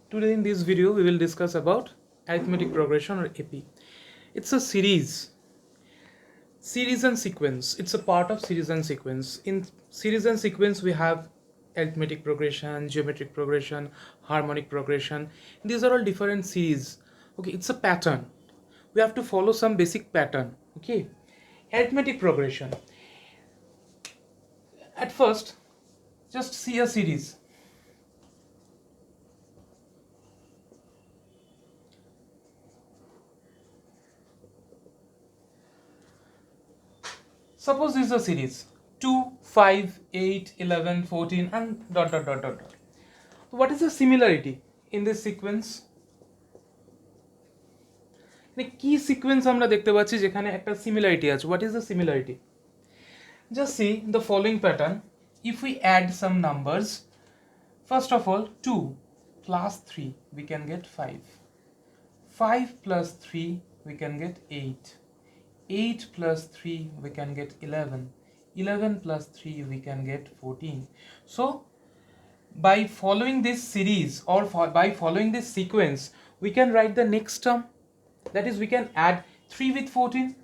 Today in this video we will discuss about arithmetic progression or AP. It's a series and sequence. It's a part of series and sequence. In series and sequence we have arithmetic progression, geometric progression, harmonic progression. These are all different series. Okay, it's a pattern. We have to follow some basic pattern. Okay, arithmetic progression. At first, just see a series. Suppose this is a series 2, 5, 8, 11, 14 and dot dot dot dot dot. What is the similarity in this sequence? কি sequence আমরা দেখতে পাচ্ছি যেখানে একটা similarity আছে? What is the similarity? Just see the following pattern. If we add some numbers, first of all 2 plus 3 we can get 5. 5 plus 3 we can get 8. 8 plus 3 we can get 11. 11 plus 3 we can get 14. So by following this series or by following this sequence we can write the next term, that is we can add 3 with 14.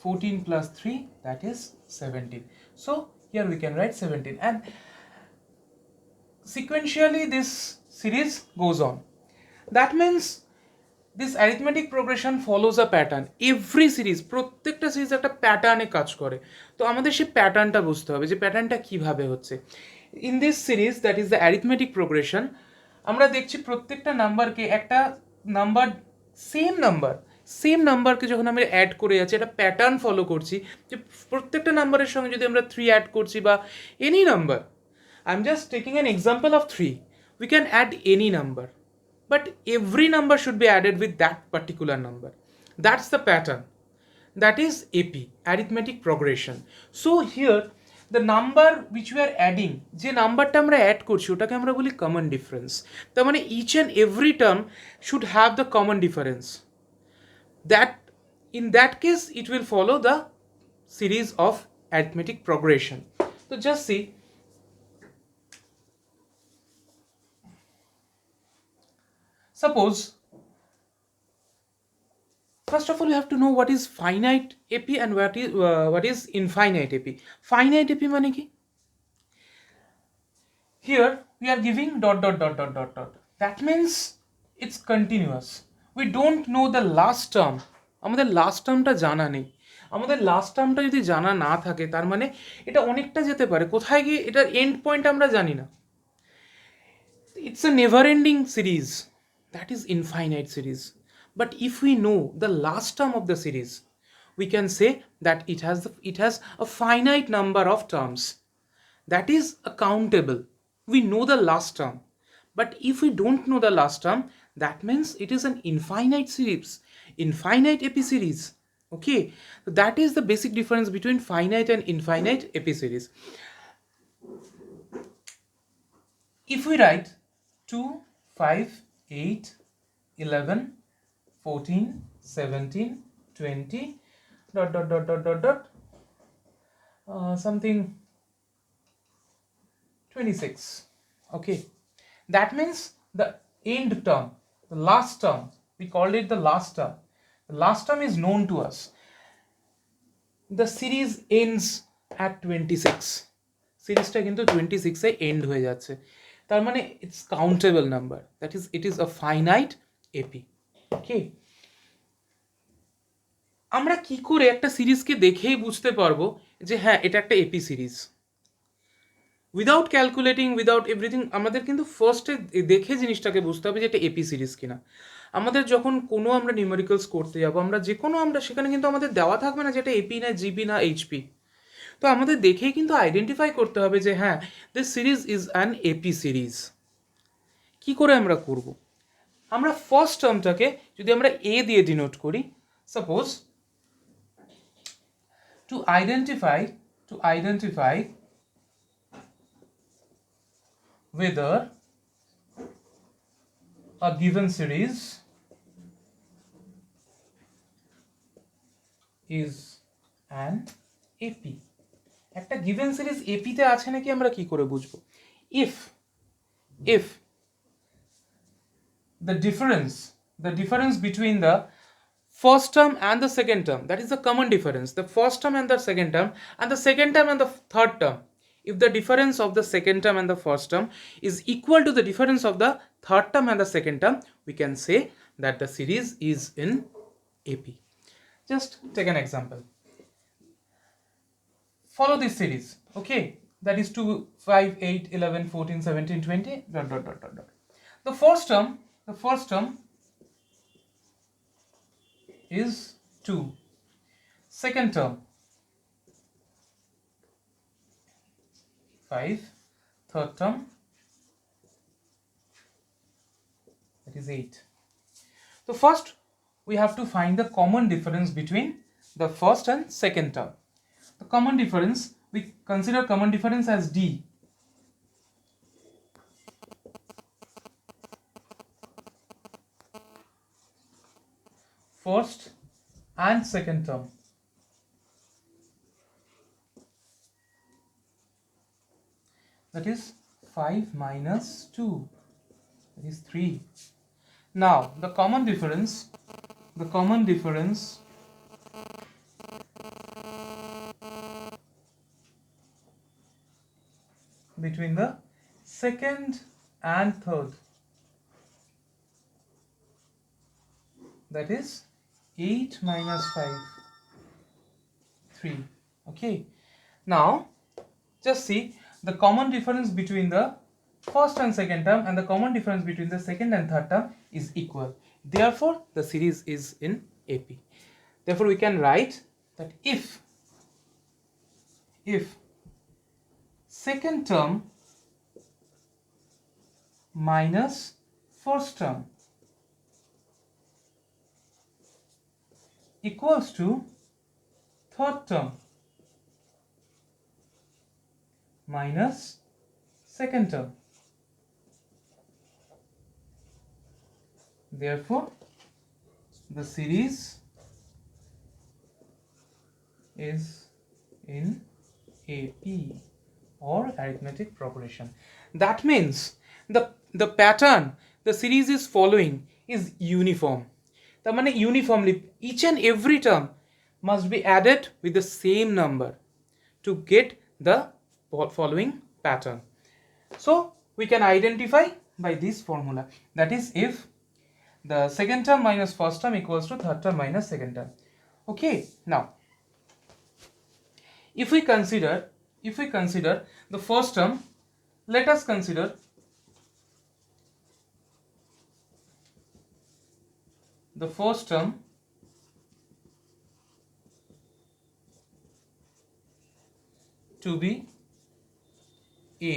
14 plus 3, that is 17. So here we can write 17 and sequentially this series goes on. That means this arithmetic progression follows a pattern. Every series, প্রত্যেকটা series একটা প্যাটার্নে কাজ করে। তো আমাদের সেই প্যাটার্নটা বুঝতে হবে যে প্যাটার্নটা কিভাবে হচ্ছে। In this series that is the arithmetic progression, আমরা দেখছি প্রত্যেকটা নাম্বারকে একটা নাম্বার সেম নাম্বারকে যখন আমরা অ্যাড করে যাচ্ছি একটা প্যাটার্ন ফলো করছি যে প্রত্যেকটা নাম্বারের সঙ্গে যদি আমরা 3 অ্যাড করছি বা any number, I am just taking an example of 3, we can add any number. But every number should be added with that particular number. That's the pattern. That is AP, arithmetic progression. So here the number which we are adding, যে নাম্বারটা আমরা add করছি ওটাকে আমরা বলি common difference. তার মানে each and every term should have the common difference. That in that case it will follow the series of arithmetic progression. So just see, suppose first of all you have to know what is finite AP and what is infinite AP. Finite AP মানে কি? Here we are giving dot dot dot dot dot dot. That means it's continuous. We don't know the last term. আমাদের last টার্মটা জানা নেই। আমাদের last টার্মটা যদি জানা না থাকে তার মানে এটা অনেকটা যেতে পারে, কোথায় গিয়ে এটার এন্ড পয়েন্ট আমরা জানি না। It's a never ending series. That is infinite series. But if we know the last term of the series, we can say that it has a finite number of terms. That is countable. We know the last term. But if we don't know the last term, that means it is an infinite series, infinite AP series. Okay, so that is the basic difference between finite and infinite AP series. If we write 2, 5, 8, 11, 14, 17, 20, dot dot dot dot dot dot, something 26. Okay, that means the end term, the last term, we called it the last term. The last term is known to us. The series ends at 26. সিরিজটা কিন্তু 26 এ and হয়ে যাচ্ছে, তার মানে it's countable number, that is it is a finite AP. Okay, আমরা কি করে একটা সিরিজকে দেখেই বুঝতে পারবো যে হ্যাঁ এটা একটা AP series? Without calculating, without everything, আমাদের কিন্তু ফার্স্টে দেখে জিনিসটাকে বুঝতে হবে যে এটা এপি সিরিজ কিনা। আমাদের যখন কোনো আমরা নিউমেরিক্যালস করতে যাবো, আমরা যে কোনো আমরা সেখানে কিন্তু আমাদের দেওয়া থাকবে না যেটা এপি না জিপি না এইচপি। তো আমাদের দেখেই কিন্তু আইডেন্টিফাই করতে হবে যে হ্যাঁ this series is an AP series. কি করে আমরা করব? আমরা ফার্স্ট টার্মটাকে যদি আমরা এ দিয়ে ডিনোট করি, suppose to identify whether a given series is an AP. একটা given series AP তে আছে নাকি আমরা কি করে বুঝবো? if the difference between the first term and the second term, that is the common difference, the first term and the second term, and the second term and the third term. If the difference of the second term and the first term is equal to the difference of the third term and the second term, we can say that the series is in AP. Just take an example. Follow this series, okay? That is 2, 5, 8, 11, 14, 17, 20, dot, dot, dot, dot, dot. The first term is 2. Second term 5. Third term, that is 8. So first we have to find the common difference between the first and second term. The common difference, we consider common difference as D. First and second term. That is 5 minus 2, that is 3. Now the common difference between the second and third, that is 8 minus 5, 3. Okay, now just see the common difference between the first and second term and the common difference between the second and third term is equal. Therefore the series is in AP. Therefore we can write that if second term minus first term equals to third term minus second term, therefore the series is in AP, or arithmetic progression. That means the pattern the series is following is uniform. The mean uniformly each and every term must be added with the same number to get the following pattern. So we can identify by this formula, that is if the second term minus first term equals to third term minus second term. Okay, now if we consider the first term, let us consider the first term to be A.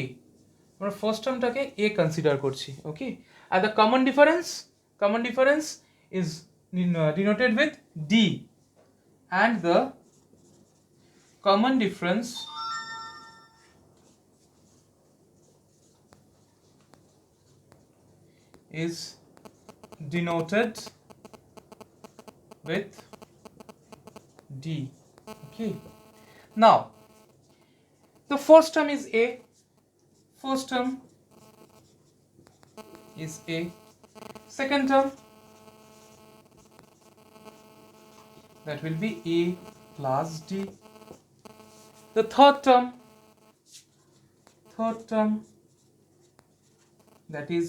আমরা first টার্মটাকে A consider করছি, okay, আর the common difference is denoted with D, and the common difference is denoted with D. Okay, now the first term is A. Second term, that will be A plus D. The third term, that is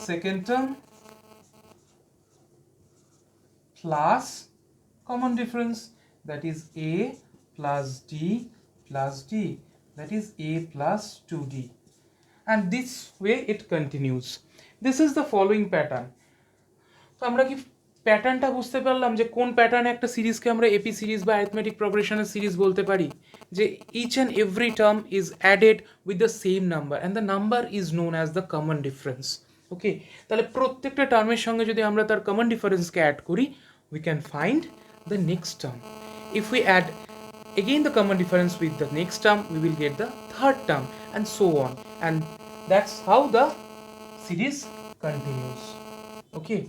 second term plus common difference, that is A plus D plus D, that is A plus 2D, and this way it continues. This is the following pattern. তো আমরা কি প্যাটার্নটা বুঝতে পারলাম যে কোন প্যাটার্নে একটা সিরিজকে আমরা এপি সিরিজ বা অ্যারিথমেটিক প্রোগ্রেশনের সিরিজ বলতে পারি, যে each and every term is added with the same number and the number is known as the common difference. Okay, তাহলে প্রত্যেকটা টার্মের সঙ্গে যদি আমরা তার কমন ডিফারেন্সকে অ্যাড করি, we can find the next term. If we add again the common difference with the next term, we will get the third term, and so on, and that's how the series continues. Okay,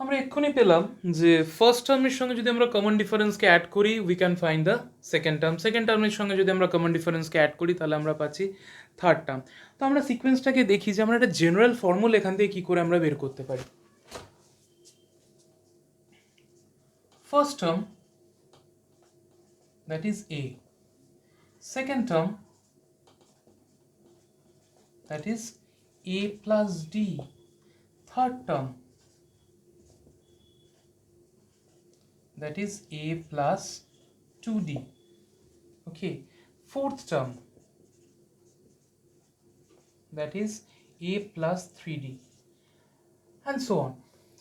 আমরা এক্ষুনি পেলাম যে first টার্মের সঙ্গে যদি আমরা common ডিফারেন্সকে add করি we can find the second term, second টার্মের সঙ্গে যদি আমরা কমন ডিফারেন্সকে অ্যাড করি তাহলে আমরা পাচ্ছি থার্ড টার্ম। তো আমরা সিকোয়েন্সটাকে দেখি যে আমরা একটা জেনারেল ফর্মুলা এখান থেকে কী করে আমরা বের করতে পারি। First term that is A, second term that is a plus D, third term that is a plus 2d. Okay, fourth term that is a plus 3d and so on,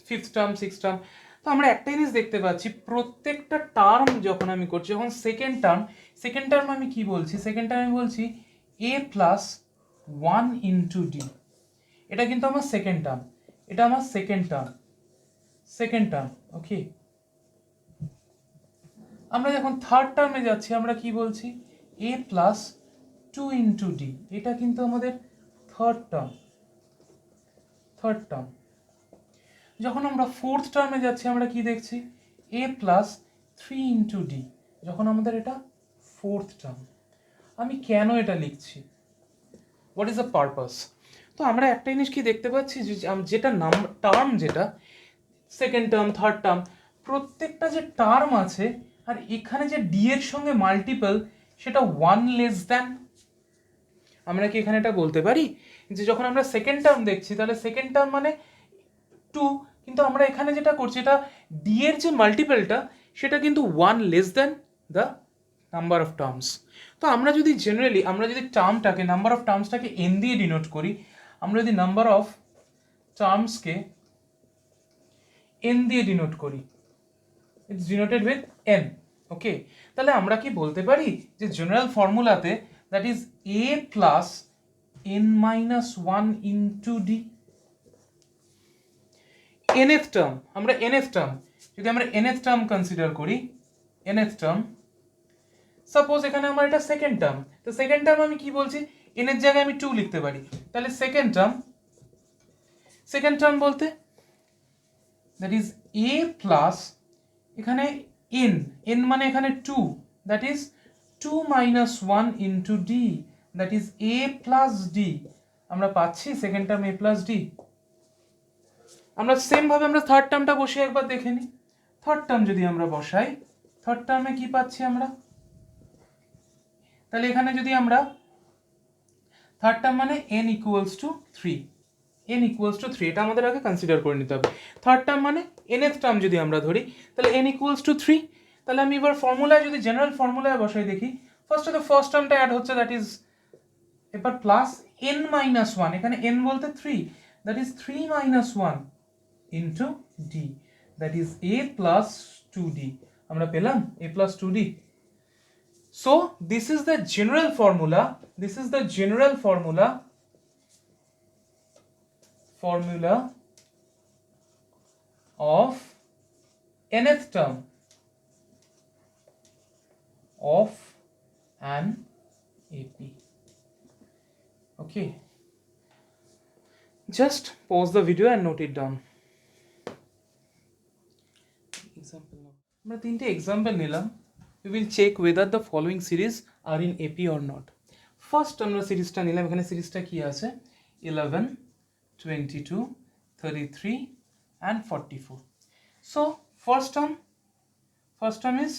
fifth term, sixth term. তো আমরা একটা জিনিস দেখতে পাচ্ছি প্রত্যেকটা term যখন আমি করছি, যখন সেকেন্ড টার্ম আমি কি বলছি, সেকেন্ড টার্ম আমি বলছি a প্লাস 1 ইন্টু ডি, এটা কিন্তু আমার সেকেন্ড টার্ম, এটা আমার সেকেন্ড টার্ম। ওকে, আমরা যখন থার্ড টার্মে যাচ্ছি আমরা কি বলছি a প্লাস 2 ইন্টু ডি, এটা কিন্তু আমাদের থার্ড টার্ম। যখন আমরা ফোর্থ টার্মে যাচ্ছি আমরা কি দেখছি a প্লাস 3 ইন্টু ডি, যখন আমাদের এটা ফোর্থ টার্ম। আমি কেন এটা লিখছি, হোয়াট ইজ দ্য পারপাস? তো আমরা একটা জিনিস কি দেখতে পাচ্ছি যে যেটা টার্ম, যেটা সেকেন্ড টার্ম, থার্ড টার্ম, প্রত্যেকটা যে টার্ম আছে আর এখানে যে ডি এর সঙ্গে মাল্টিপল সেটা 1 লেস দ্যান। আমরা কি এখানে এটা বলতে পারি যে যখন আমরা সেকেন্ড টার্ম দেখছি তাহলে সেকেন্ড টার্ম মানে 2, কিন্তু আমরা এখানে যেটা করছি এটা ডি এর যে মাল্টিপলটা সেটা কিন্তু 1 less than the number of terms. তো আমরা যদি জেনারেলি টার্মটাকে, নাম্বার অফ টার্মসটাকে এন দিয়ে ডিনোট করি, আমরা যদি নাম্বার অফ টার্মসকে এন দিয়ে ডিনোট করি, it's denoted with n. Okay, তাহলে আমরা কি বলতে পারি যে জেনারেল ফর্মুলাতে that is a plus n minus 1 into d. nth term, যদি আমরা nth টার্ম কনসিডার করি, nth টার্ম সাপোজ এখানে আমার এটা সেকেন্ড টার্ম, তো সেকেন্ড টার্ম আমি কি বলছি n এর জায়গায় আমি 2 লিখতে পারি, তাহলে সেকেন্ড টার্ম বলতে দ্যাট ইজ a প্লাস এখানে n মানে এখানে 2, that is 2 minus 1 into D, that is a plus D. আমরা পাচ্ছি second term a plus D. আমরা সেম ভাবে আমরা থার্ড টার্মটা বসিয়ে একবার দেখে নিই। থার্ড টার্ম যদি আমরা বসাই, থার্ড টার্মে কি পাচ্ছি আমরা, তাহলে এখানে যদি আমরা থার্ড টার্ম মানে n ইকুয়ালস টু 3, এটা আমাদের আগে কনসিডার করে নিতে হবে। থার্ড টার্ম মানে nth টার্ম যদি আমরা ধরি তাহলে n ইকুয়ালস টু 3, তাহলে আমি এবার ফর্মুলায় যদি জেনারেল ফর্মুলায় বসাই দেখি, ফার্স্ট টার্মটা অ্যাড হচ্ছে, দ্যাট ইজ এবার প্লাস n মাইনাস 1, এখানে n বলতে 3, that is 3 minus 1 into D, that is a plus 2d। আমরা পেলাম a plus 2d। So this is the general formula, of nth term of an AP. Okay, just pause the video and note it down. Example now. আমরা তিনটে example নিলাম। We will check whether the following series are in AP or not. First আমরা সিরিজটা নিলাম, এখানে সিরিজটা কি আছে 11, 22, 33 and 44. So first term is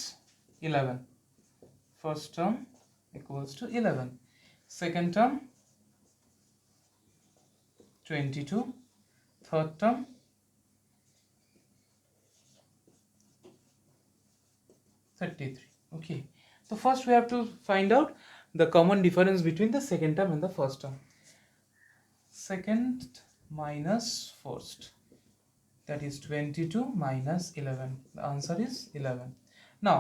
11, first term equals to 11, second term 22, third term 33. Okay, so first we have to find out the common difference between the second term and the first term. Second minus first, that is 22 minus 11, the answer is 11. Now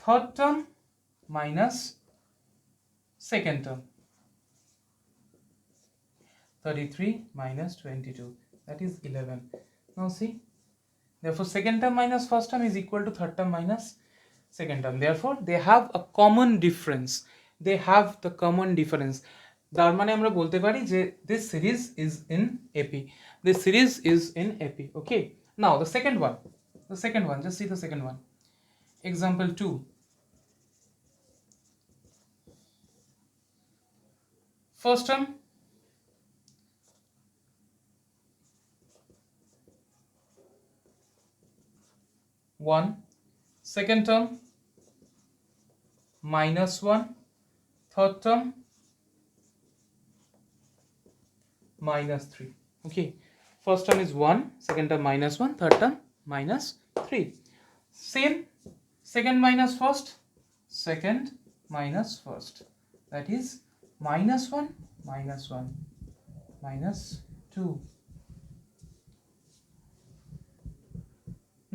third term minus second term, 33 minus 22, that is 11. Now see, therefore second term minus first term is equal to third term minus second term, therefore they have a common difference, তার মানে আমরা বলতে পারি যে this series is in AP. Okay, Now the second one, just see the second one. Example 2. First term, one. Second term, -1. Third term, -3. Okay, first term is 1, second term -1, third term -3. Same, second minus first, second minus first, that is -1, -1, -2.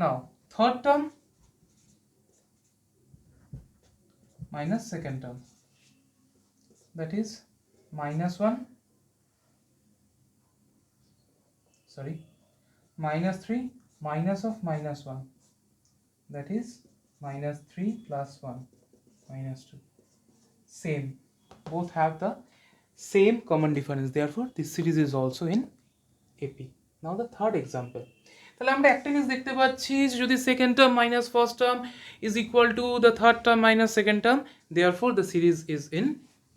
Now third term minus second term, that is -1, sorry, -3 minus of -1, that is -3 plus 1, -2. Same, both have the same common difference, therefore this series is also in AP. Now the third example, তাহলে আমরা একটা জিনিস দেখতে পাচ্ছি যে যদি second term minus first term is equal to the third term minus second term, therefore the series is in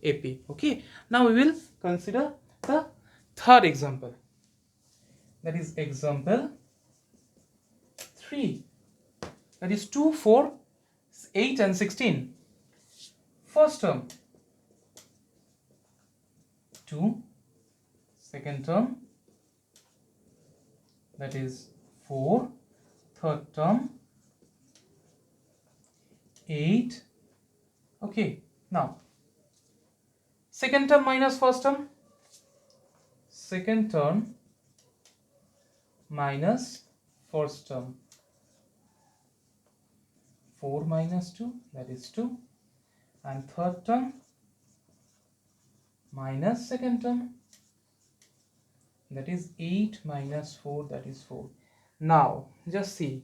AP. Okay, now we will consider the third example, that is example 3, that is 2, 4, 8 and 16. First term 2, second term, that is 4, third term 8. Okay, now second term minus first term, second term minus first term, 4 minus 2, that is 2, and third term minus second term, that is 8 minus 4, that is 4. Now just see,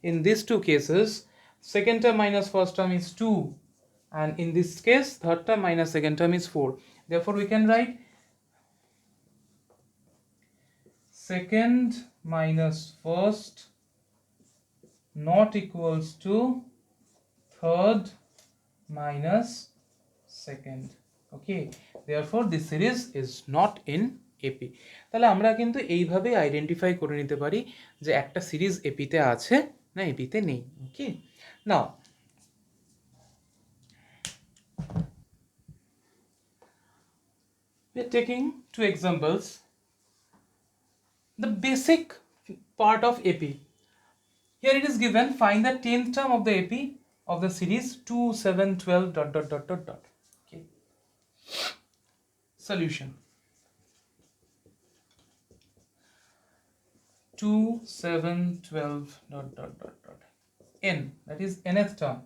in these two cases second term minus first term is 2, and in this case third term minus second term is 4, therefore we can write second minus first not equals to third minus second. Okay, therefore this series is not in AP. তাহলে আমরা কিন্তু এইভাবে identify করে নিতে পারি যে একটা series এপিতে আছে না এপিতে নেই। ওকে, নাও we are taking two examples. The basic part of AP. Here it is given, find the 10th term of the AP of the series 2, 7, 12 ... Okay. Solution. 2, 7, 12 ... n, that is nth term,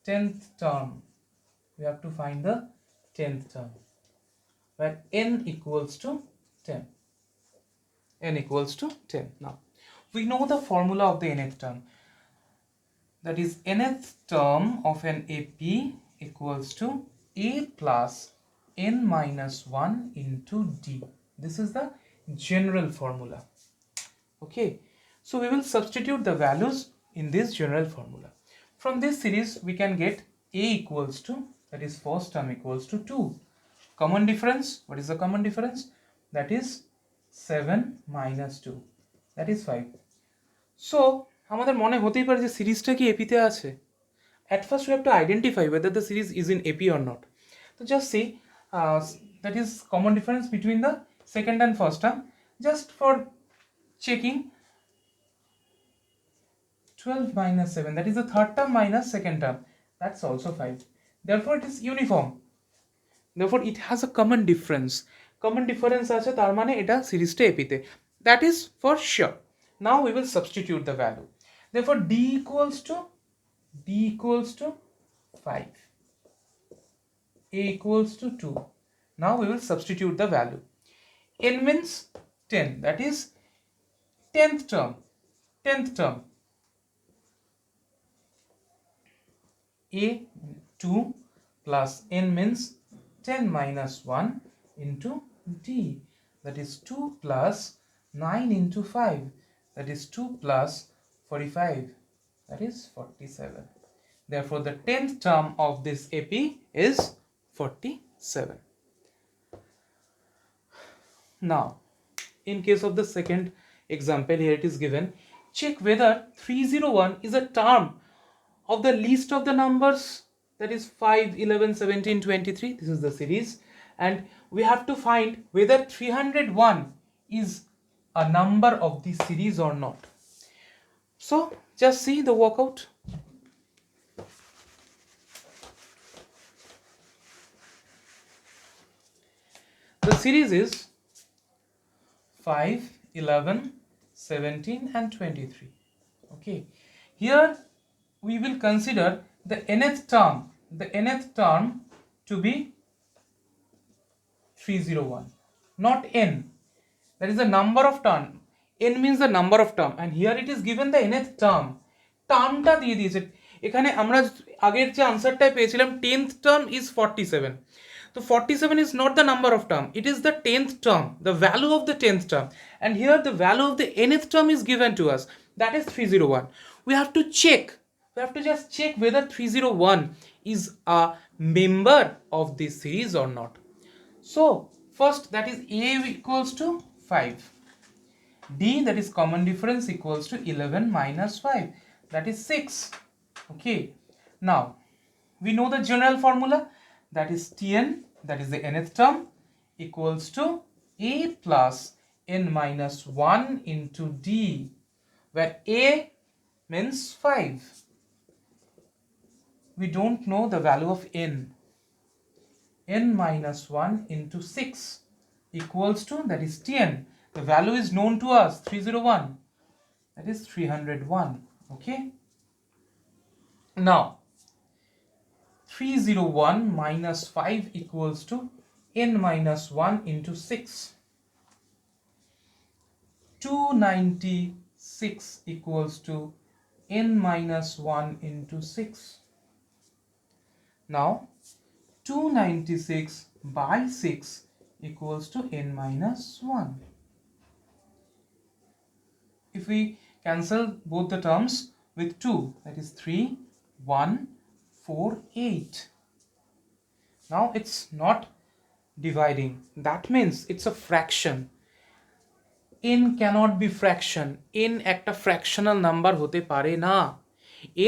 10th term. We have to find the 10th term, where n equals to 10. N equals to 10. Now we know the formula of the nth term, that is nth term of an AP equals to a plus n minus 1 into d. This is the general formula. Okay, so we will substitute the values in this general formula. From this series we can get a equals to, that is first term equals to 2. Common difference, what is the common difference? That is 7 minus 2, that is 5. So আমাদের মনে হতেই পারে যে সিরিজটা কি এপিতে আছে। At first we have to identify whether the series is in AP or not. So just see, that is common difference between the second and first term. Just for checking, 12 minus 7, that is the third term minus second term, that's also 5. Therefore it is uniform, therefore it has a common difference. Common difference আছে, তার মানে এটা সিরিজটা এপিতে, that is for sure. Now we will substitute the value. Therefore d equals to 5, a equals to 2. Now we will substitute the value. N means 10, that is 10th term. A 2 plus n means 10 minus 1 into d, that is 2 plus 9 into 5, that is 2 plus 45, that is 47. Therefore, the 10th term of this AP is 47. Now, in case of the second example, here it is given, check whether 301 is a term of the least of the numbers, that is 5, 11, 17, 23. This is the series, and we have to find whether 301 is a number of the series or not. So just see the workout. The series is 5, 11, 17 and 23. Okay, here we will consider the nth term to be 301, not n. That is the number of term. N means the number of term, and here it is given the nth term. টার্মটা দিয়ে দিয়েছে এখানে। আমরা আগের যে আনসারটাই পেয়েছিলাম 10th term is 47. So 47 is not the number of term, it is the 10th term, the value of the 10th term, and here the value of the nth term is given to us, that is 301. We have to just check whether 301 is a member of this series or not. So first, that is a equals to 5, d, that is common difference, equals to 11 minus 5, that is 6. Okay, now we know the general formula, that is Tn, that is the nth term, equals to a plus n minus 1 into d, where a means 5. We don't know the value of n. N minus 1 into 6 equals to, that is Tn. The value is known to us, 301, that is 301. Okay, now 301 minus 5 equals to n minus 1 into 6. 296 equals to n minus 1 into 6. Now 296 by 6 equals to n minus 1. If we cancel both the terms with 2, that is 3, 1, 4, 8. Now it's not dividing, that means it's a fraction. n cannot be fraction. n একটা fractional number হতে পারে না।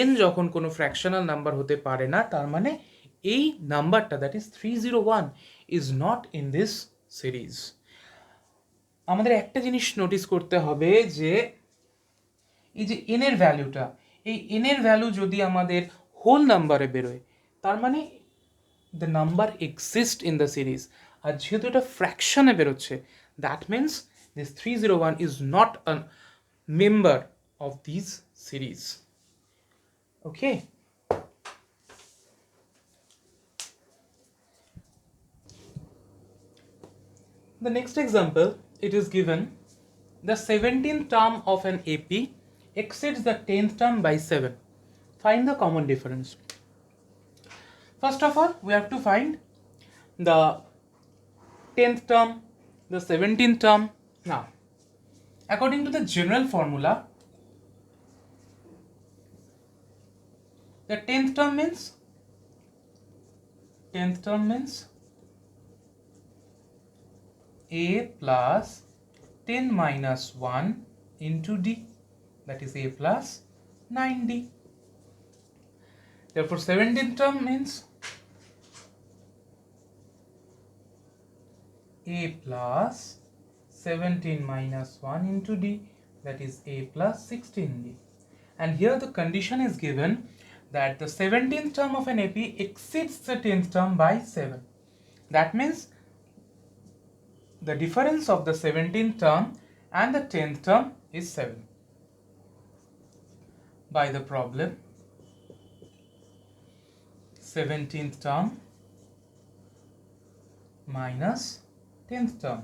n যখন কোনো fractional number হতে পারে না, তার মানে এই নাম্বারটা, that is 301, is not in this series. আমাদের একটা জিনিস নোটিস করতে হবে যে এই যে n এর ভ্যালুটা, এই n এর ভ্যালু যদি আমাদের হোল নাম্বারে বেরোয়, তার মানে the number exists in the series. আর যেহেতু এটা ফ্র্যাকশনে বেরোচ্ছে, that means this 301 is not a member of these series. Okay, the next example, it is given the 17th term of an AP exceeds the 10th term by 7. Find the common difference. First of all, we have to find the 10th term, the 17th term. Now, according to the general formula, the 10th term means a plus 10 minus 1 into d, that is a plus 9d. Therefore 17th term means a plus 17 minus 1 into d, that is a plus 16d. And here the condition is given that the 17th term of an AP exceeds the 10th term by 7. That means the difference of the 17th term and the 10th term is 7. By the problem, 17th term minus 10th term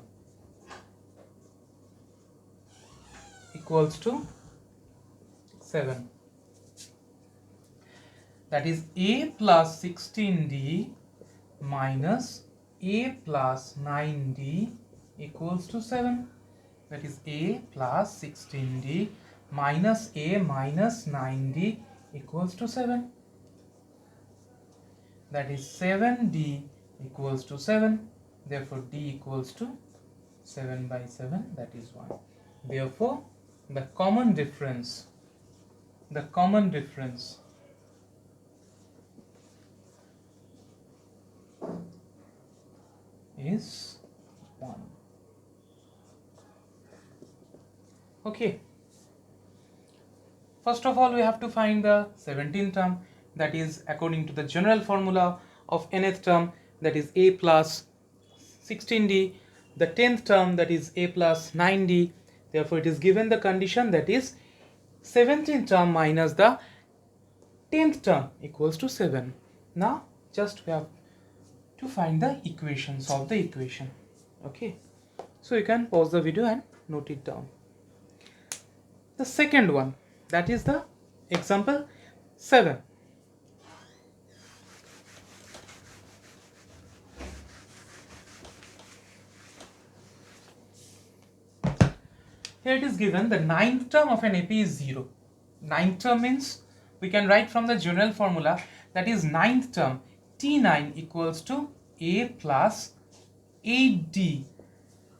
equals to 7. That is a plus 16d minus a plus 9d equals to 7. that is a plus 16d minus a minus 9d equals to 7. That is 7d equals to 7. Therefore d equals to 7 by 7, that is 1. Therefore the common difference is 1. Okay, first of all we have to find the 17th term, that is according to the general formula of nth term, that is a plus 16d, the 10th term, that is a plus 9d. Therefore it is given the condition, that is 17th term minus the 10th term equals to 7. Now just we have to find the equation, solve the equation. Okay, so you can pause the video and note it down. The second one, that is the example 7. Here it is given the 9th term of an AP is 0. 9th term means we can write from the general formula, that is 9th term T9 equals to a plus 8d,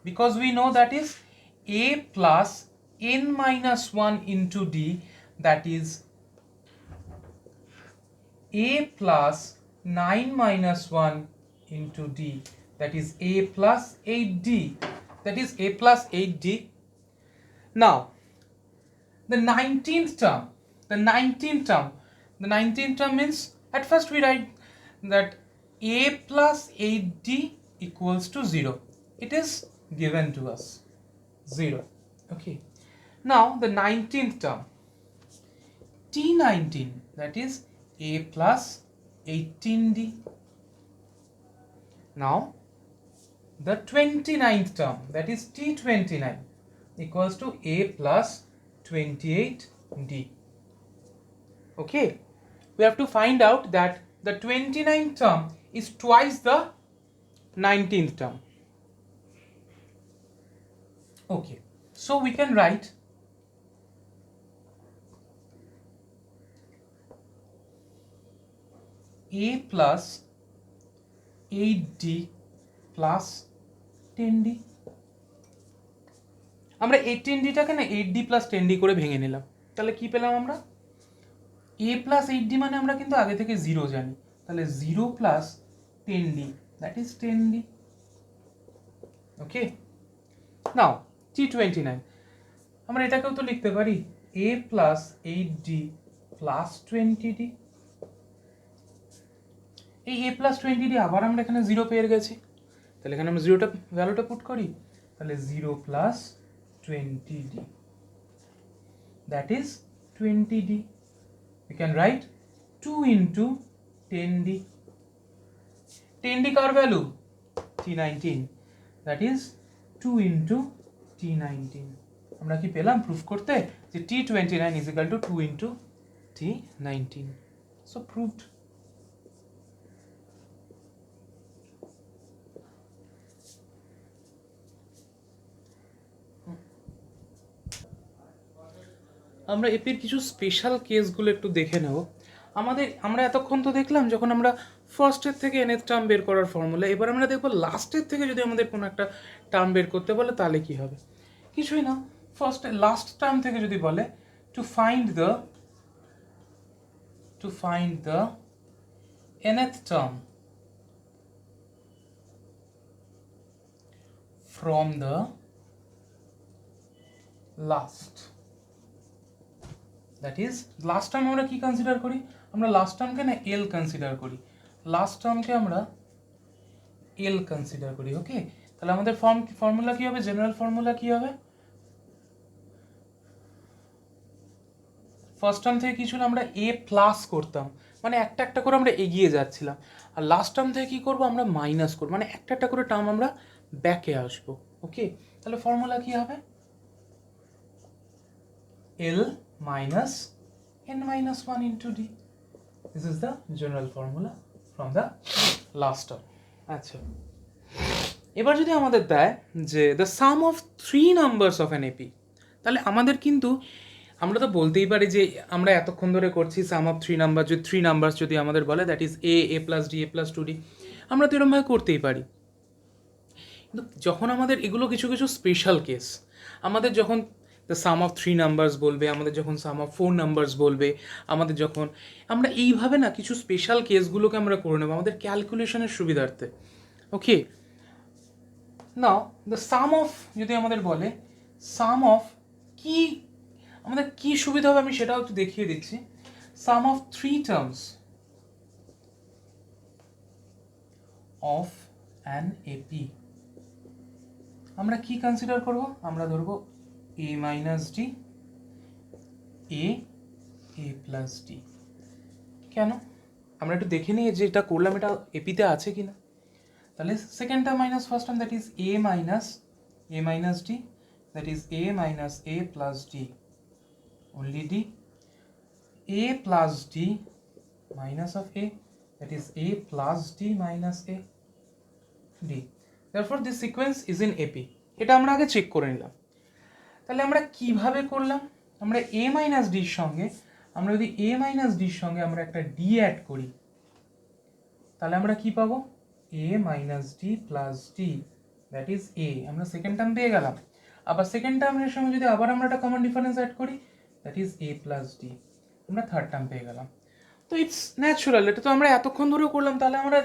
because we know that is a plus n minus 1 into d, that is a plus 9 minus 1 into d, that is a plus 8d, that is a plus 8d. Now the 19th term means at first we write that a plus 8d equals to 0. It is given to us 0. Okay, now the 19th term T19, that is a plus 18d. Now the 29th term, that is T29 equals to a plus 28d. Okay, we have to find out that the 29th term is twice the 19th term. Okay, so we can write a plus 8d plus 10d. আমরা 18dটাকে না 8d plus 10d করে ভেঙে নিলাম, তাহলে কি পেলাম আমরা? a plus 8d মানে আমরা কিন্তু আগে থেকে 0 জানি, তাহলে 0 plus 10d, that is 10d. Okay, now T29 আমরা এটাকেও তো লিখতে পারি a plus 8d plus 20d. এই a plus 20d আবার আমরা এখানে 0 পেয়ে গেছি, তাহলে এখানে আমরা 0টা ভ্যালুটা পুট করি, তাহলে 0 plus 20d, that is 20d. We can write 2 into 10d. 10d car value? T19, that is 2 into T19. আমরা কি পেলাম প্রুফ করতে যে T29 is equal to 2 into T19. So proved. আমরা এপির কিছু স্পেশাল কেসগুলো একটু দেখে নেব। আমরা এতক্ষণ তো দেখলাম যখন আমরা ফার্স্টের থেকে nth টার্ম বের করার ফর্মুলা, এবার আমরা দেখব লাস্টের থেকে যদি আমাদের কোনো একটা টার্ম বের করতে বলে তাহলে কি হবে। কিছুই না, লাস্ট টার্ম থেকে যদি বলে to find the nth term from the last, that is last term আমরা কি কনসিডার করি? আমরা লাস্ট টার্মকে না এল কনসিডার করি, লাস্ট টার্মকে আমরা এল কনসিডার করি। ওকে, তাহলে আমাদের ফর্মুলা কি হবে? জেনারেল ফর্মুলা কি হবে? ফার্স্ট টার্ম থেকে কি ছিল? আমরা এ প্লাস করতাম, মানে একটা একটা করে আমরা এগিয়ে যাচ্ছিলাম, আর লাস্ট টার্ম থেকে কি করব? আমরা মাইনাস করব, মানে একটা একটা করে টার্ম আমরা ব্যাকে আসবো। ওকে, তাহলে ফর্মুলা কি হবে? L minus n minus 1 into d. This is the general formula from the last term. আচ্ছা, এবার যদি আমাদের দেয় যে the sum of 3 numbers of an AP, তাহলে আমাদের কিন্তু আমরা তো বলতেই পারি যে আমরা এতক্ষণ ধরে করছি সাম অফ 3 নাম্বার, যদি 3 নাম্বারস যদি আমাদের বলে that is a plus d a plus 2d, আমরা তো এরকমভাবে করতেই পারি। কিন্তু যখন আমাদের এগুলো কিছু কিছু স্পেশাল কেস, আমাদের যখন দ্য সাম অফ 3 নাম্বারস বলবে, আমাদের যখন সাম অফ 4 নাম্বারস বলবে, আমাদের যখন আমরা এইভাবে না কিছু স্পেশাল কেসগুলোকে আমরা করে নেবো আমাদের ক্যালকুলেশনের সুবিধার্থে। ওকে, নাও দ্য সাম অফ যদি আমাদের বলে সাম অফ কি, আমাদের কি সুবিধা হবে আমি সেটাও একটু দেখিয়ে দিচ্ছি। Sum of 3 terms of an AP, আমরা কি কনসিডার করব, আমরা ধরবো a minus d a a plus d. কেন, আমরা একটু দেখে নিই যে এটা করলাম এটা এপিতে আছে কি না। তাহলে second term minus first term, that is A minus D, that is A minus A plus D, only d, a plus d minus of a, that is a plus d minus a d. Therefore this sequence is in AP. এটা আমরা আগে check করে নিলাম। তাহলে আমরা কিভাবে করলাম, আমরা a মাইনাস ডির সঙ্গে, আমরা যদি a মাইনাস ডির সঙ্গে আমরা একটা d অ্যাড করি, তাহলে আমরা কি পাবো, a minus d plus D, that is a, আমরা সেকেন্ড টার্ম পেয়ে গেলাম। আবার সেকেন্ড টার্মের সঙ্গে যদি আবার আমরা একটা কমন ডিফারেন্স অ্যাড করি, that is a plus D, আমরা থার্ড টার্ম পেয়ে গেলাম। তো ইটস ন্যাচুরাল, এটা তো আমরা এতক্ষণ ধরেও করলাম, তাহলে আমরা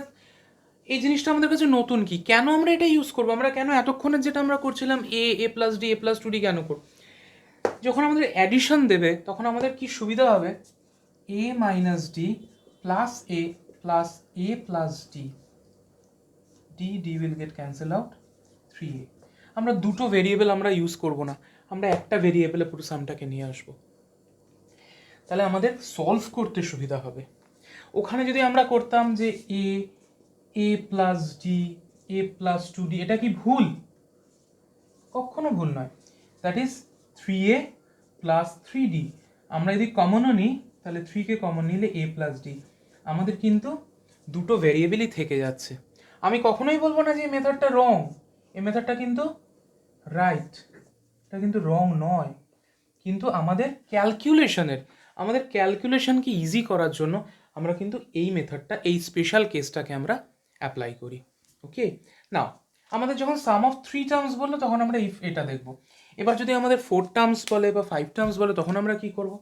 এই জিনিসটা আমাদের কাছে নতুন কি, কেন আমরা এটা ইউজ করবো, আমরা কেন এতক্ষণের যেটা আমরা করছিলাম a plus d a plus 2d কেন করব, যখন আমাদের অ্যাডিশন দেবে তখন আমাদের কি সুবিধা হবে, a minus d plus a plus d, d will get cancel out, 3a। আমরা দুটো ভেরিয়েবল আমরা ইউজ করব না, আমরা একটা ভেরিয়েবলে পুরো সামটাকে নিয়ে আসবো, তাহলে আমাদের সলভ করতে সুবিধা হবে। ওখানে যদি আমরা করতাম যে a plus d a plus 2d, এটা কি ভুল, কখনো ভুল নয়, that is 3a plus 3d। আমরা যদি কমনও নিই তাহলে 3কে কমন নিলে a প্লাস ডি, আমাদের কিন্তু দুটো ভেরিয়েবলই থেকে যাচ্ছে। আমি কখনোই বলবো না যে এই মেথডটা রং, এই মেথডটা কিন্তু রাইট, এটা কিন্তু রং নয়, কিন্তু আমাদের ক্যালকুলেশনকে ইজি করার জন্য আমরা কিন্তু এই মেথডটা, এই স্পেশাল কেসটাকে আমরা অ্যাপ্লাই করি। ওকে, নাও আমাদের যখন সাম অফ 3 টার্মস বললো তখন আমরা এটা দেখব। এবার যদি আমাদের 4 টার্মস বলে বা 5 টার্মস বলে তখন আমরা কি করব,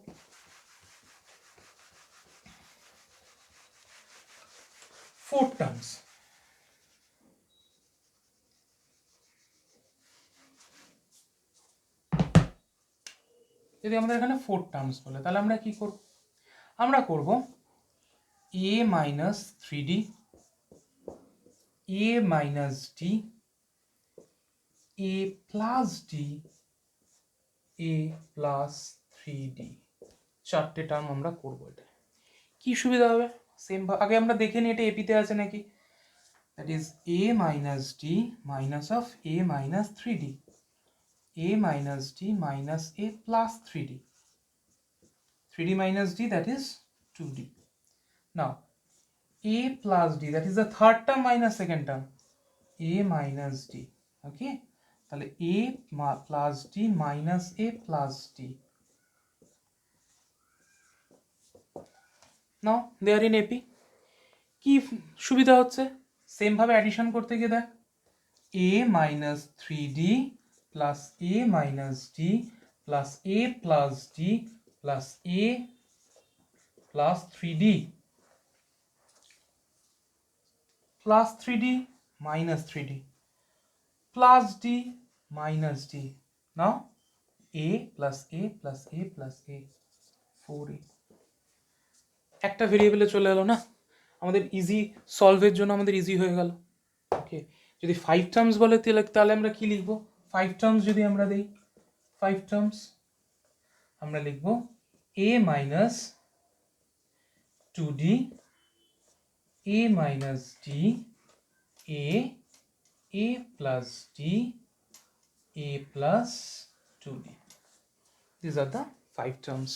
4 টার্মস, যদি আমাদের এখানে 4 টার্মস বলে তাহলে আমরা কি করব, আমরা করব a minus 3d a minus d a plus d a plus 3d, চারটে টার্ম আমরা করব। এটা কি সুবিধা হবে, সেম আগে আমরা দেখে নিই এটা এপিতে আছে নাকি, that is a minus d minus of a minus 3d a minus d minus a plus 3d, 3d minus d, that is 2d. Now a plus d, that is the third term minus second term, a minus d, okay, তাহলে a plus d minus a plus d. Now they are in AP. কি সুবিধা হচ্ছে, same ভাবে addition করতে গিয়ে দেখ, a minus 3d plus a minus d plus a plus d plus a plus 3d plus 3d minus 3d plus d minus d. Now a plus a plus a plus a, 4a, একটা ভেরিয়েবলে চলে এলো না, আমাদের easy সলভের জন্য আমাদের easy হয়ে গেল। ওকে, যদি 5 টার্মস বলে তাহলে আমরা কি লিখবো, 5 টার্মস যদি আমরা দেই, 5 টার্মস আমরা লিখব a minus 2d a minus d a plus d a plus 2d, this are the 5 terms.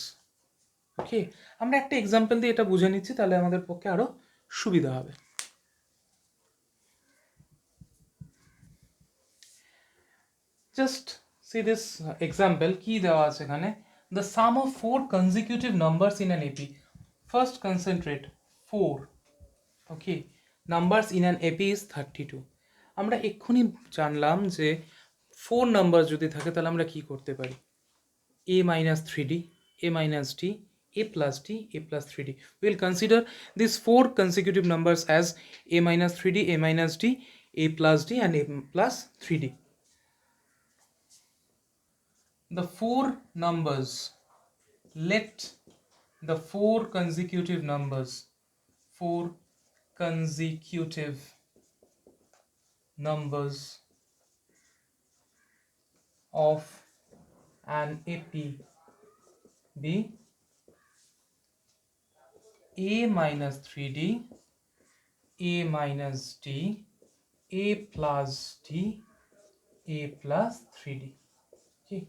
Okay, আমরা একটা এক্সাম্পল দিয়ে এটা বুঝে নিচ্ছি, তাহলে আমাদের পক্ষে আরো সুবিধা হবে। Just see this example. কি দেওয়া আছে এখানে, the sum of four consecutive numbers in an AP. First concentrate 4. Okay, numbers in an AP is 32. আমরা এক্ষুনি জানলাম যে 4 নাম্বার যদি থাকে তাহলে আমরা কি করতে পারি, a minus 3d, a minus d, a plus d, a plus 3d. We will consider these 4 consecutive numbers as a minus 3d, a minus d, a plus d and a plus 3d. The 4 numbers, let the 4 consecutive numbers, 4 consecutive numbers of an AP be a minus 3d, a minus d, a plus d, a plus 3d. Okay,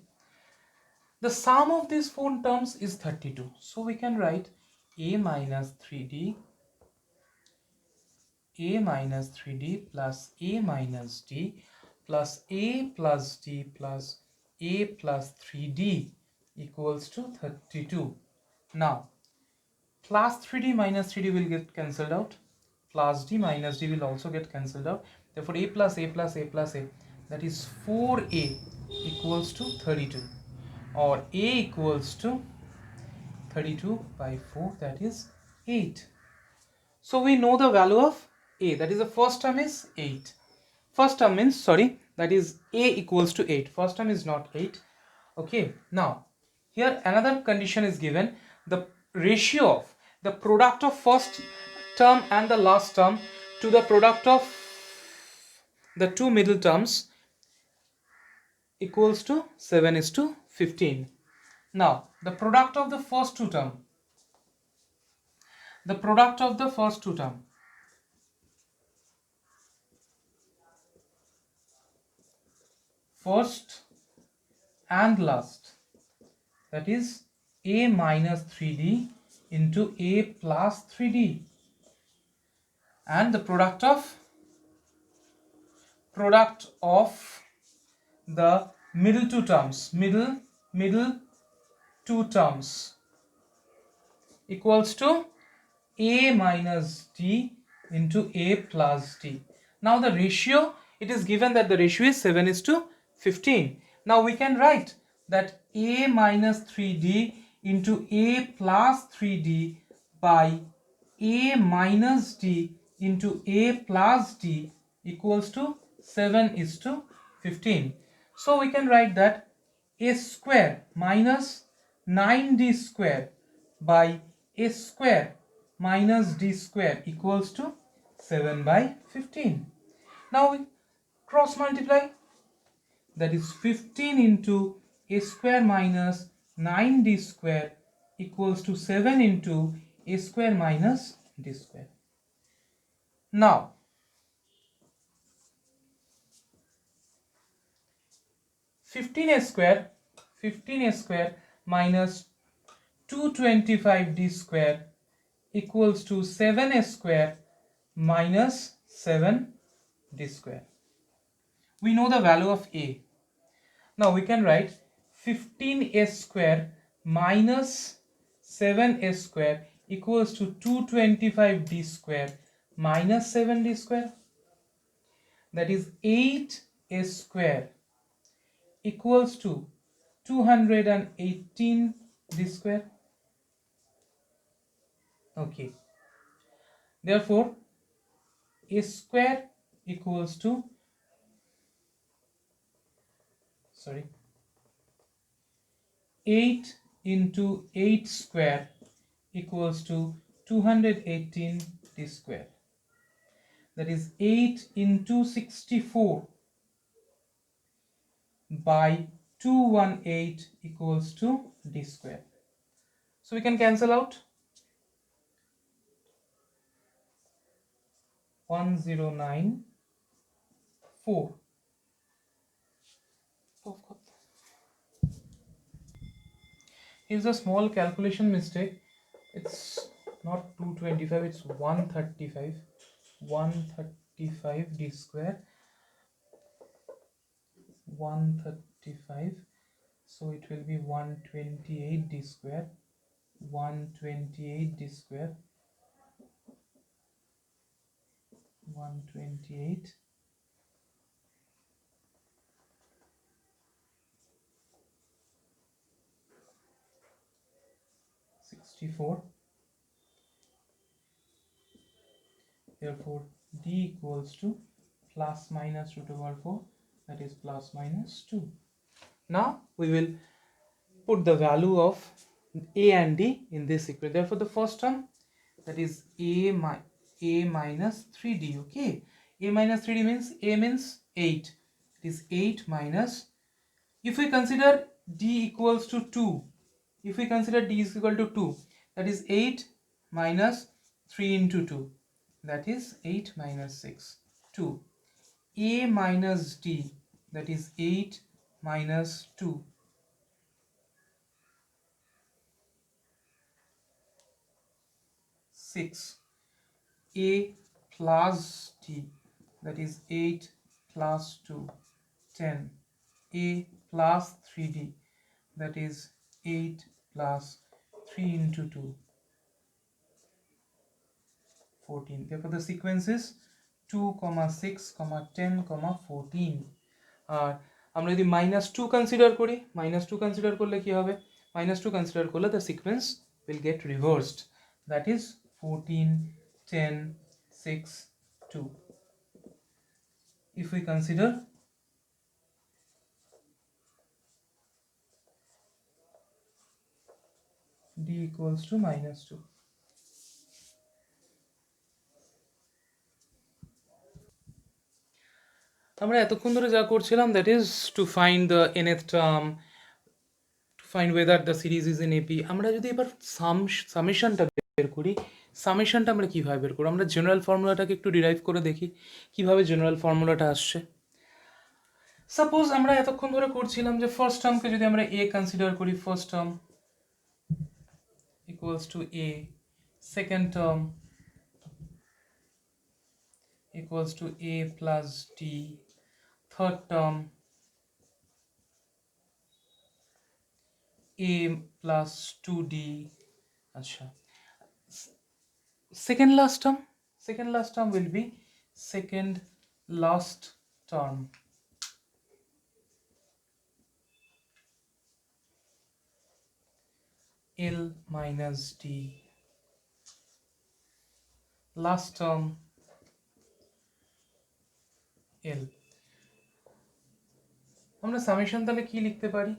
the sum of these 4 terms is 32, so we can write a minus 3d, a minus 3d plus a minus d plus a plus d plus a plus 3d equals to 32. Now plus 3d minus 3d will get cancelled out, plus d minus d will also get cancelled out, therefore a plus a plus a plus a, that is 4a equals to 32, or a equals to 32 by 4, that is 8. So we know the value of a, that is the first term is 8. First term means, sorry, that is a equals to 8. First term is not 8. Okay, now here another condition is given, the ratio of the product of first term and the last term to the product of the two middle terms equals to 7:15. Now the product of the first two term, the product of the first two term, first and last, that is a minus 3d into a plus 3d, and the product of the middle two terms, middle two terms equals to a minus d into a plus d. Now the ratio, it is given that the ratio is 7:15. Now we can write that a minus 3d into a plus 3d by a minus d into a plus d equals to 7:15. So we can write that a square minus 9d square by a square minus d square equals to 7/15. Now we cross multiply, that is 15 into a square minus 9d square equals to 7 into a square minus d square. Now 15a square minus 225d square equals to 7a square minus 7d square. We know the value of a. Now we can write 15a square minus 7a square equals to 225d square minus 7d square, that is 8a square equals to 218d square. Okay, therefore a square equals to 8 into 8 square equals to 218d square, that is 8 into 64 by 218 equals to d square. So we can cancel out 1094. Here's a small calculation mistake. It's not 225, it's 135 d square, 135, so it will be 128 d square, 128 d square, 128 64. Therefore d equals to plus minus root over 4, that is plus minus 2. Now we will put the value of a and d in this equation. Therefore the first term, that is a minus 3d. Okay, a minus 3d means a means 8. It is 8 minus, if we consider d equals to 2, if we consider d is equal to 2, that is 8 minus 3 into 2, that is 8 minus 6, 2. A minus d, that is 8 minus 2. 6. A plus d, that is 8 plus 2, 10. A plus 3d, that is 8 plus 3 into 2, 14. Therefore the sequence is 2, 6, 10, 14. আর আমরা যদি -2 consider করি, -2 consider করলে কি হবে? -2 consider করলে the sequence will get reversed, that is 14, 10, 6, 2. If we consider d equals to -2. আমরা এতক্ষণ ধরে যা করছিলাম, that is to find the nth term, to find whether the series is in AP. আমরা যদি এবার সামেশনটা বের করি, সামেশনটা আমরা কীভাবে বের করব? আমরা জেনারেল ফর্মুলাটাকে একটু ডিরাইভ করে দেখি কীভাবে জেনারেল ফর্মুলাটা আসছে। সাপোজ আমরা এতক্ষণ ধরে করছিলাম যে ফার্স্ট টার্মকে যদি আমরা a কনসিডার করি, first term equals to a, second term equals to a plus d, third term a plus 2d. Acha. Second last term will be second last term. L minus d. Last term L. আমরা summation তাহলে কি লিখতে পারি?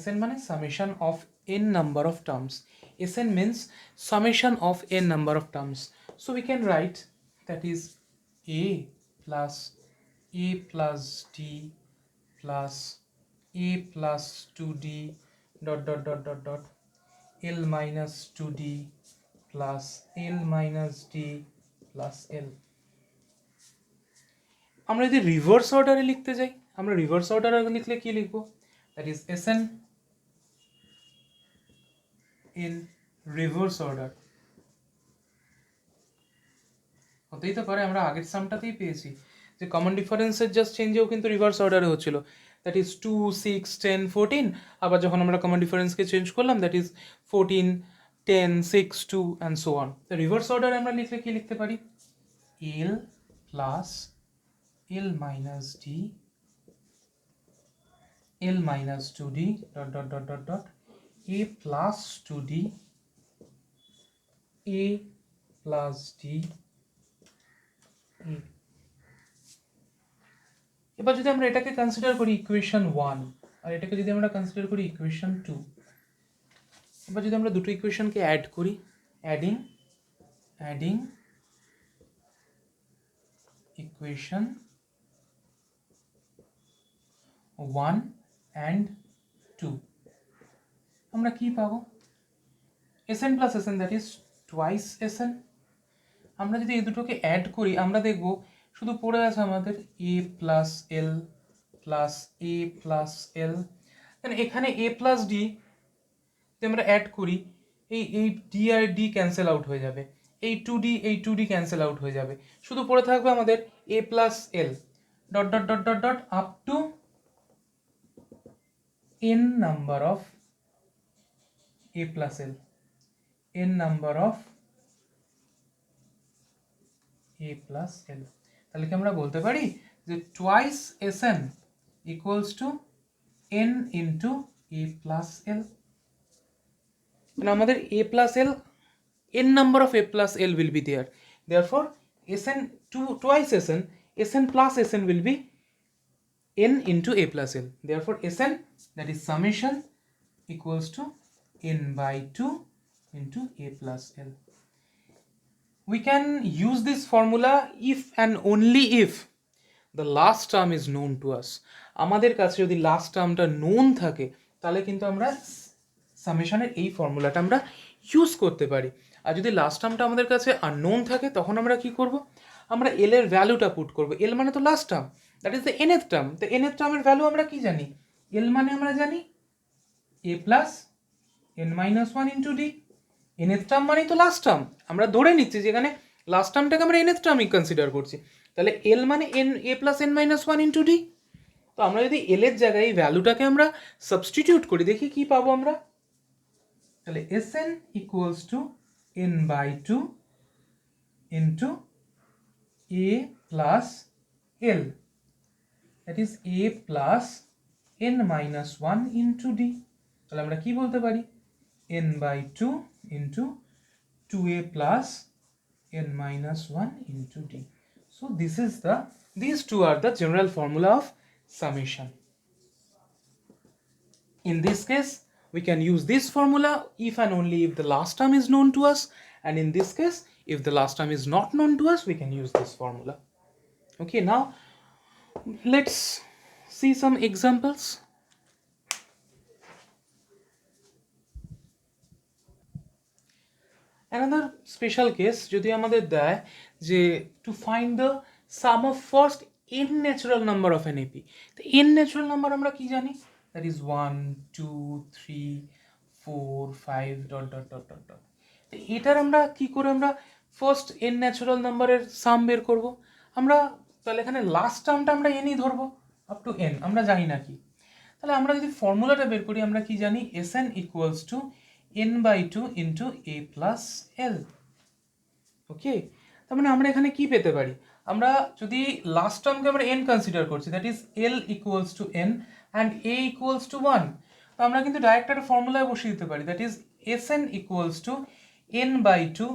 SN মানে summation of n number of terms. SN means summation of n number of terms. So we can write that is a plus d plus a plus 2d dot dot dot dot dot L minus 2d plus L minus d plus L. আমরা যদি reverse অর্ডারে লিখতে যাই, আমরা reverse অর্ডারে লিখলে কি লিখবো? That is SN in reverse order. হতেই তো পারে আমরা আগের সামটাতেই পেয়েছি যে কমন ডিফারেন্সের জাস্ট চেঞ্জেও কিন্তু রিভার্স অর্ডারে হচ্ছিল, দ্যাট ইজ 2, 6, 10, 14. আবার যখন আমরা কমন ডিফারেন্সকে চেঞ্জ করলাম, that is 14, 10, 6, 2 and so on. তো রিভার্স অর্ডারে আমরা লিখলে কি লিখতে পারি? L plus L minus d, L minus 2d dot dot dot dot dot a plus 2d, a plus d, a. এবার যদি আমরা এটাকে কনসিডার করি ইকুয়েশন 1 আর এটাকে যদি আমরা কনসিডার করি ইকুয়েশন 2, এবার যদি আমরা দুটো ইকুয়েশনকে অ্যাড করি, অ্যাডিং ইকুয়েশন 1 and 2, আমরা কি পাবো? SN plus SN, that is twice SN. আমরা যদি এই দুটোকে অ্যাড করি, আমরা দেখব শুধু পড়ে আছে আমাদের a plus L plus a plus L. দেন এখানে a plus d যদি আমরা অ্যাড করি, এই d আর d ক্যান্সেল আউট হয়ে যাবে, এই 2d ক্যান্সেল আউট হয়ে যাবে, শুধু পড়ে থাকবে আমাদের a plus l dot dot dot dot dot up to n number of a plus l, n number of a plus l. তাহলে কি আমরা বলতে পারি যে twice Sn equals to n into a plus l. মানে আমাদের a plus l, n number of a plus l will be there. Therefore, Sn twice Sn plus Sn will be n into a plus l. Therefore, Sn, that is summation, equals to n by 2 into a plus l. We can use this formula if and only if the last term is known to us. আমাদের কাছে যদি last টার্মটা known থাকে তাহলে কিন্তু আমরা সামেশনের এই ফর্মুলাটা আমরা ইউজ করতে পারি। আর যদি লাস্ট টার্মটা আমাদের কাছে আননোন থাকে তখন আমরা কি করব, আমরা এল এর ভ্যালুটা পুট করব। এল মানে তো last term, that is the nth term. তো nth টার্মের ভ্যালু আমরা কি জানি, এল মানে আমরা জানি a plus n minus one into d. nth term মানেই তো লাস্ট টার্ম, আমরা ধরে নিচ্ছি যে এখানে লাস্ট টার্মটাকে আমরা nth টার্মই কনসিডার করছি, তাহলে এল মানে n a plus n minus one into D. তো আমরা যদি এল এর জায়গায় এই ভ্যালুটাকে আমরা সাবস্টিটিউট করি, দেখি কি পাবো আমরা। তাহলে Sn equals to n by 2 into a plus l, that is a plus n minus one into d. তাহলে আমরা কি বলতে পারি, n by 2 into 2a plus n minus 1 into d. So these two are the general formula of summation. In this case, we can use this formula if and only if the last term is known to us, and in this case, if the last term is not known to us, we can use this formula. Okay, now let's see some examples. Another special case, যদি আমাদের দেয় যে to find the sum of first n natural number of an AP, তো n natural number আমরা কি জানি, that is 1 2 3 4 5 dot dot dot dot dot. তো এটার আমরা কি করে আমরা ফার্স্ট n ন্যাচারাল নাম্বারের সাম বের করব, আমরা তাহলে এখানে লাস্ট টার্মটা আমরা nই ধরবো আপ টু n, আমরা জানি না কি। তাহলে আমরা যদি ফর্মুলাটা বের করি আমরা কি জানি, Sn equals to n by 2 into a plus l। Okay, তার মানে আমরা এখানে কি পেতে পারি, আমরা যদি লাস্ট টার্মকে আমরা n কনসিডার করছি, that is l equals to n and a equals two 1, তো আমরা কিন্তু ডাইরেক্ট একটা ফর্মুলায় বসিয়ে দিতে পারি, that is Sn equals to n by 2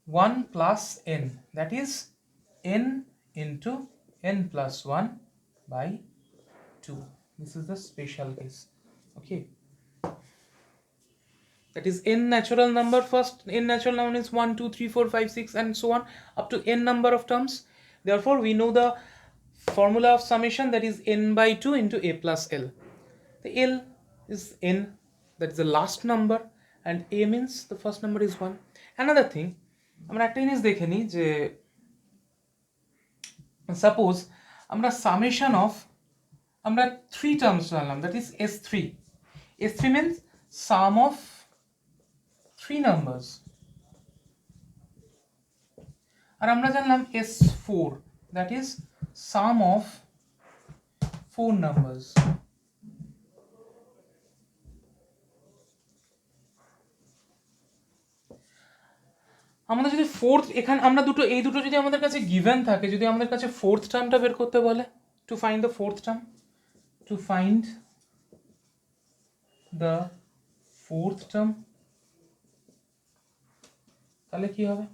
1 plus n, that is n into n plus 1 by 2. This is the special case. Okay, that is n natural number. First n natural number is 1 2 3 4 5 6 and so on up to n number of terms. Therefore we know the formula of summation, that is n by 2 into a plus l. The l is n, that is the last number, and a means the first number is 1. Another thing, আমরা একটা জিনিস দেখে নিই যে suppose আমরা summation of আমরা 3 terms জানলাম, that is S3. S3 means sum of 3 numbers, আর আমরা জানলাম S4, that is sum of 4 numbers. আমাদের যদি ফোর্থ, এখানে আমরা এই দুটো যদি আমাদের কাছে গিভেন থাকে, যদি আমাদের কাছে ফোর্থ টার্মটা বের করতে বলে, to find the fourth term, to find the fourth term, তাহলে কি হবে,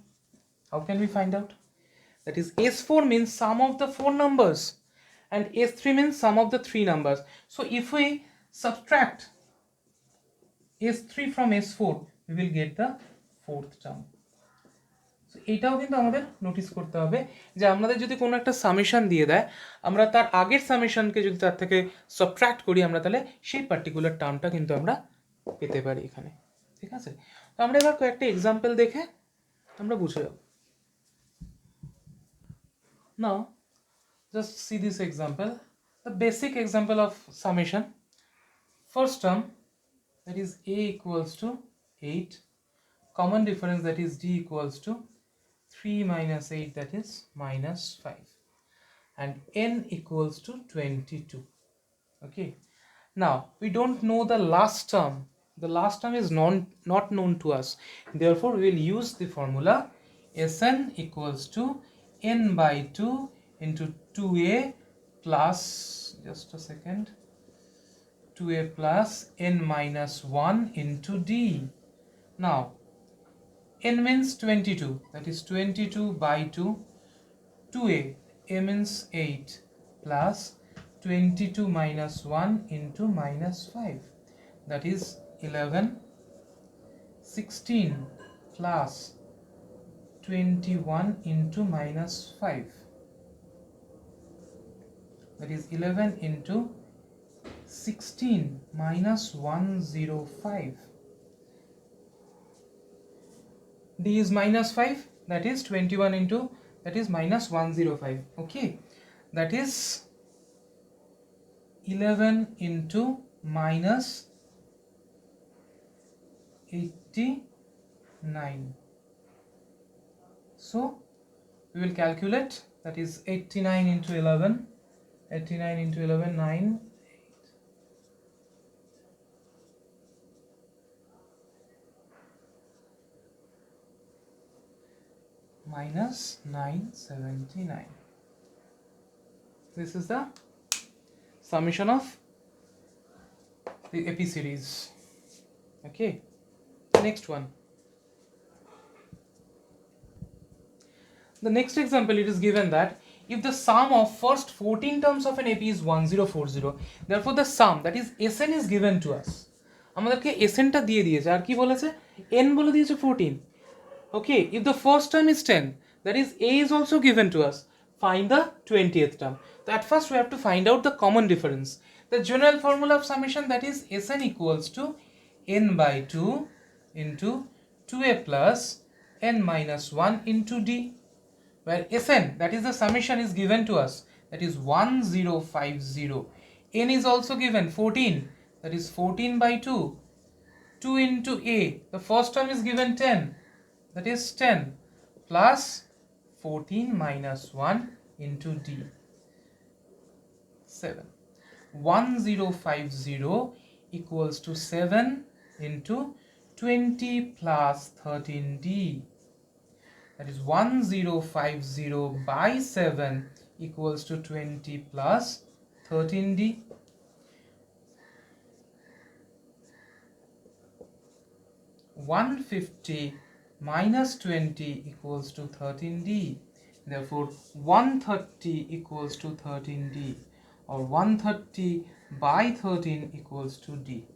how can we find out, that is S4 means sum of the 4 numbers and S3 means sum of the 3 numbers. So if we subtract S3 from S4, we will get the fourth term. এইটাও কিন্তু আমাদের notice করতে হবে যে আমাদের যদি কোনো একটা সামেশন দিয়ে দেয়, আমরা তার আগের সামেশনকে যদি তার থেকে সাবট্রাক্ট করি, আমরা তাহলে সেই পার্টিকুলার টার্মটা কিন্তু আমরা পেতে পারি এখানে। ঠিক আছে, তো আমরা এবার কয়েকটা এক্সাম্পল দেখে আমরা বুঝে যাব। Now just see this example, the basic example of summation. First term, that is a equals to 8 common difference, that is d equals to 3 minus 8, that is minus 5, and n equals to 22. Okay, now we don't know the last term. The last term is not known to us. Therefore, we will use the formula Sn equals to n by 2 into 2a plus, just a second, 2a plus n minus 1 into d. Now, n means 22, that is 22 by 2, 2a, a means 8, plus 22 minus 1 into minus 5, that is 11, 16 plus 21 into minus 5, that is 11 into 16 minus 105. D is minus 5, that is 21 into, that is minus 105. Okay, that is 11 into minus 89. So we will calculate, that is 89 into 11, 89 into 11, 9, 8. Minus 979. This is the summation of the AP series. Okay, next one. The next example, it is given that if the sum of first 14 terms of an AP is 1040, therefore the sum, that is Sn, is given to us. আমাদেরকে Sn টা দিয়ে দিয়েছে, আর কি বলেছে, n বলে দিয়েছে 14. Okay, if the first term is 10, that is a is also given to us. Find the 20th term. So at first we have to find out the common difference. The general formula of summation, that is Sn equals to n by 2 into 2a plus n minus 1 into d, where Sn, that is the summation, is given to us, that is 1050. N is also given 14, that is 14 by 2, 2 into a, the first term is given 10, that is 10, plus 14 minus 1 into d, 7. 1050 equals to 7 into 20 plus 13d, that is 1050 by 7 equals to 20 plus 13d. 150 minus 20 equals to 13d. Therefore 130 equals to 13d, or 130 by 13 equals to d.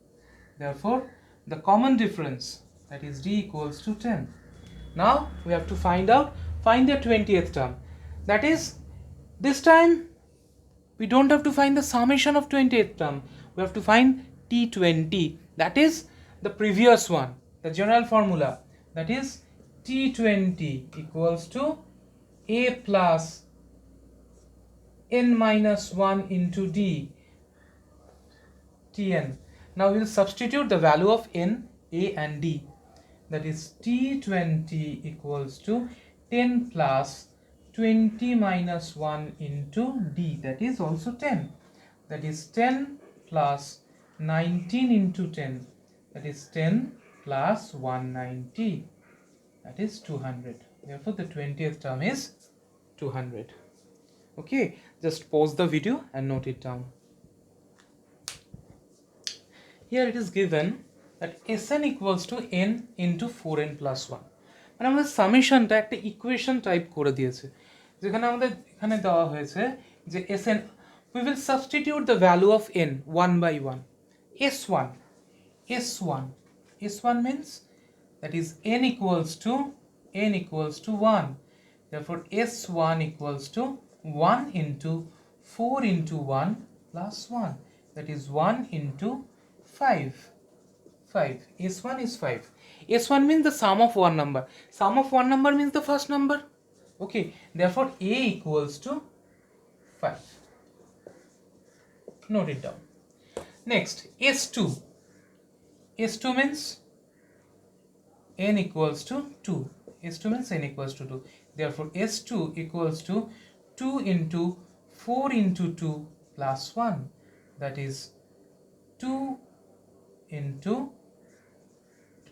Therefore the common difference, that is d, equals to 10. Now we have to find the 20th term. That is, this time we don't have to find the summation of 20th term. We have to find T20. That is the previous one, the general formula. That is T20 equals to a plus n minus 1 into d, Tn. Now we will substitute the value of n, a and d. That is T20 equals to 10 plus 20 minus 1 into d, that is also 10. That is 10 plus 19 into 10, that is 10 plus 190, that is 200. Therefore the 20th term is 200. Okay, just pause the video and note it down. Here it is given that Sn equals to n into 4n plus 1. মানে আমাদের সামেশনটা একটা equation type করে দিয়েছে, যেখানে আমাদের এখানে দেওয়া হয়েছে যে Sn, we will substitute the value of n one by one. S1 means, that is n equals to 1. Therefore S1 equals to 1 into 4 into 1 plus 1, that is 1 into 5. S1 is 5. S1 means the sum of one number. Sum of one number means the first number. Okay, therefore A equals to 5. Note it down. Next, S2 means n equals to 2. S2 means n equals to 2. Therefore, S2 equals to 2 into 4 into 2 plus 1. That is 2 into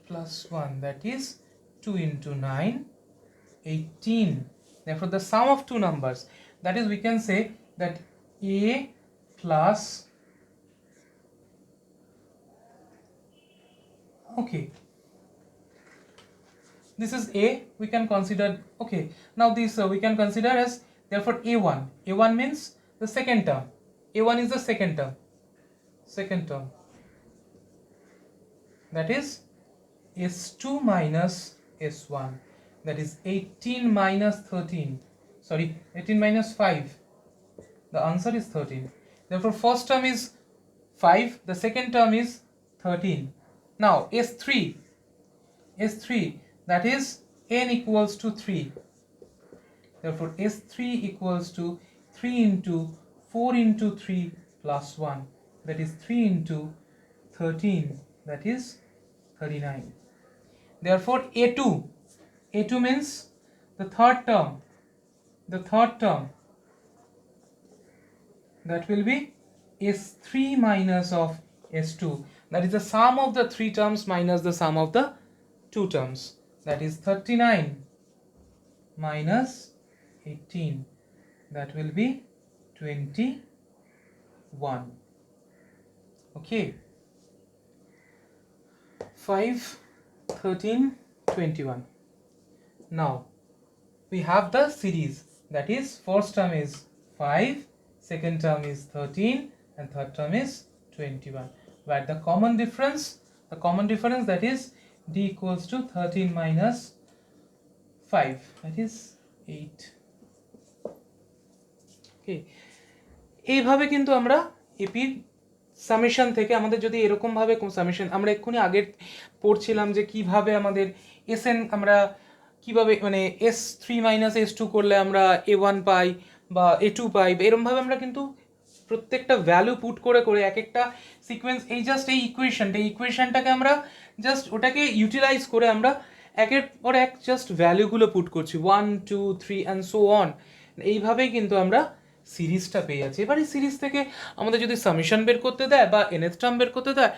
plus 1. That is 2 into 9, 18. Therefore, the sum of two numbers, that is, we can say that A plus, okay, this is A, we can consider, okay, now this we can consider as, therefore, A1. A1 means the second term. A1 is the second term. That is S2 minus S1. That is 18 minus 13. Sorry, 18 minus 5. The answer is 13. Therefore, first term is 5. The second term is 13. Now, S3. That is n equals to 3. Therefore, S3 equals to 3 into 4 into 3 plus 1. That is 3 into 13. That is 39. Therefore, A2 means the third term. That will be S3 minus of S2. That is the sum of the three terms minus the sum of the two terms. That is 39 minus 18. That will be 21. Okay. 5, 13, 21. Now, we have the series. That is, first term is 5, second term is 13, and third term is 21. Where the common difference, that is D equals to 13 minus 5, that is 8. Okay, এইভাবে কিন্তু আমরা এপির summation থেকে আমাদের যদি এরকম ভাবে summation, আমরা এক্ষুনি আগে পড়ছিলাম যে কিভাবে আমাদের এসএন আমরা কিভাবে মানে S3 মাইনাস S2 করলে আমরা A1 পাই বা A2 পাই, এরকমভাবে আমরা কিন্তু প্রত্যেকটা ভ্যালু পুট করে করে এক একটা সিকোয়েন্স, এই জাস্ট এই ইকুয়েশনটাকে আমরা জাস্ট ওটাকে ইউটিলাইজ করে আমরা একের পর এক জাস্ট ভ্যালুগুলো পুট করছি 1 2 3 অ্যান্ড সো অন। এইভাবেই কিন্তু আমরা সিরিজটা পেয়ে যাচ্ছি। এবার এই সিরিজ থেকে আমাদের যদি সামেশন বের করতে দেয় বা nth টার্ম বের করতে দেয়,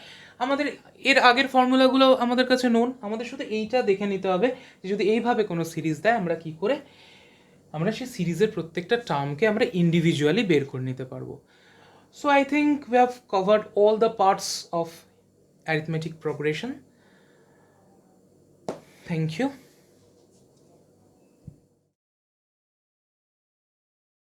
আমাদের এর আগের ফর্মুলাগুলো আমাদের কাছে নোন, আমাদের শুধু এইটা দেখে নিতে হবে যে যদি এইভাবে কোনো সিরিজ দেয় আমরা কি করে আমরা সেই সিরিজের প্রত্যেকটা টার্মকে আমরা ইন্ডিভিজুয়ালি বের করে নিতে পারবো। So I think we have covered all the parts of arithmetic progression. Thank you.